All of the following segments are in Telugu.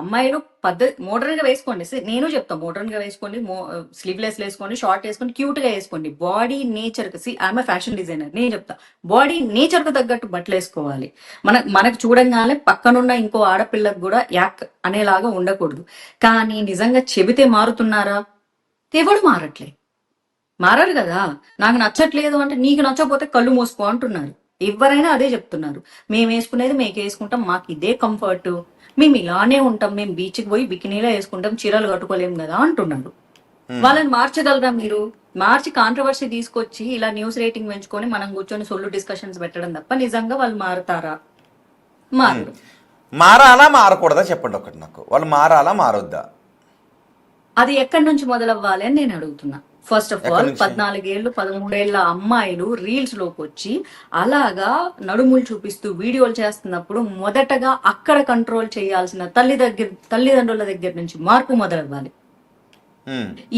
అమ్మాయిలు పద్ధతి మోడర్న్ గా వేసుకోండి. నేను చెప్తా మోడర్న్ గా వేసుకోండి, స్లీవ్లెస్ వేసుకోండి, షార్ట్ వేసుకోండి, క్యూట్ గా వేసుకోండి. బాడీ నేచర్ కి ఆమె ఫ్యాషన్ డిజైనర్, నేను చెప్తా బాడీ నేచర్ కు తగ్గట్టు బట్టలు వేసుకోవాలి. మనకు చూడంగానే పక్కనున్న ఇంకో ఆడపిల్లకు కూడా యాక్ అనేలాగా ఉండకూడదు. కానీ నిజంగా చెబితే మారుతున్నారా? ఎవడు మారట్లే, మారారు కదా. నాకు నచ్చట్లేదు అంటే నీకు నచ్చకపోతే కళ్ళు మూసుకో అంటున్నారు. ఎవరైనా అదే చెప్తున్నారు. మేము వేసుకునేది మేము వేసుకుంటాం, మాకు ఇదే కంఫర్ట్, మేము ఇలానే ఉంటాం, మేము బీచ్కి పోయి బికినీలో వేసుకుంటాం, చీరలు కట్టుకోలేం కదా అంటున్నారు. వాళ్ళని మార్చగలరా మీరు? మార్చి కాంట్రవర్సీ తీసుకొచ్చి ఇలా న్యూస్ రేటింగ్ పెంచుకొని మనం కూర్చొని సొల్లు డిస్కషన్స్ పెట్టడం తప్ప నిజంగా వాళ్ళు మారుతారా? మారరు. మారాలా మారకూడదా చెప్పండి ఒకటి నాకు. వాళ్ళు మారాలా మారొద్దా? అది ఎక్కడి నుంచి మొదలవ్వాలి అని నేను అడుగుతున్నా. ఫస్ట్ ఆఫ్ ఆల్ 14 ఏళ్ళు 13 ఏళ్ళ అమ్మాయిలు రీల్స్ లోకి వచ్చి అలాగా నడుములు చూపిస్తూ వీడియోలు చేస్తున్నప్పుడు మొదటగా అక్కడ కంట్రోల్ చేయాల్సిన తల్లిదండ్రుల దగ్గర నుంచి మార్పు మొదలవ్వాలి.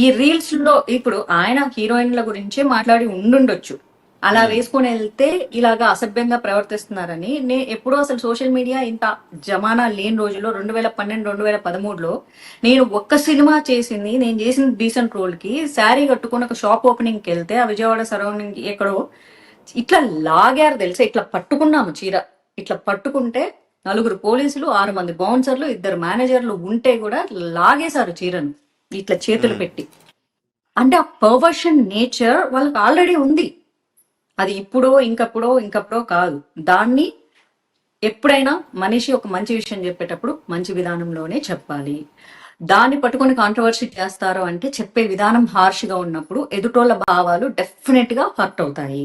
ఈ రీల్స్ లో ఇప్పుడు ఆయన హీరోయిన్ల గురించే మాట్లాడి ఉండుండొచ్చు, అలా వేసుకొని వెళ్తే ఇలాగా అసభ్యంగా ప్రవర్తిస్తున్నారని. ఎప్పుడో అసలు సోషల్ మీడియా ఇంత జమానా లేని రోజుల్లో 2012 2013లో నేను ఒక్క సినిమా చేసింది, నేను చేసిన డీసెంట్ రోల్ కి శారీ కట్టుకుని ఒక షాప్ ఓపెనింగ్ కి వెళ్తే ఆ విజయవాడ సరౌండింగ్ ఎక్కడో ఇట్లా లాగారు తెలుసా. ఇట్లా పట్టుకున్నాము చీర, ఇట్లా పట్టుకుంటే 4 పోలీసులు 6 మంది బౌన్సర్లు 2 మేనేజర్లు ఉంటే కూడా లాగేశారు చీరను ఇట్లా చేతులు పెట్టి. అంటే ఆ పర్వర్షన్ నేచర్ వాళ్ళకి ఆల్రెడీ ఉంది. అది ఇప్పుడో ఇంకప్పుడో కాదు. దాన్ని ఎప్పుడైనా మనిషి ఒక మంచి విషయం చెప్పేటప్పుడు మంచి విధానంలోనే చెప్పాలి. దాన్ని పట్టుకొని కాంట్రవర్సీ చేస్తారు అంటే చెప్పే విధానం హార్ష్ గా ఉన్నప్పుడు ఎదుటోళ్ళ భావాలు డెఫినెట్ గా హర్ట్ అవుతాయి.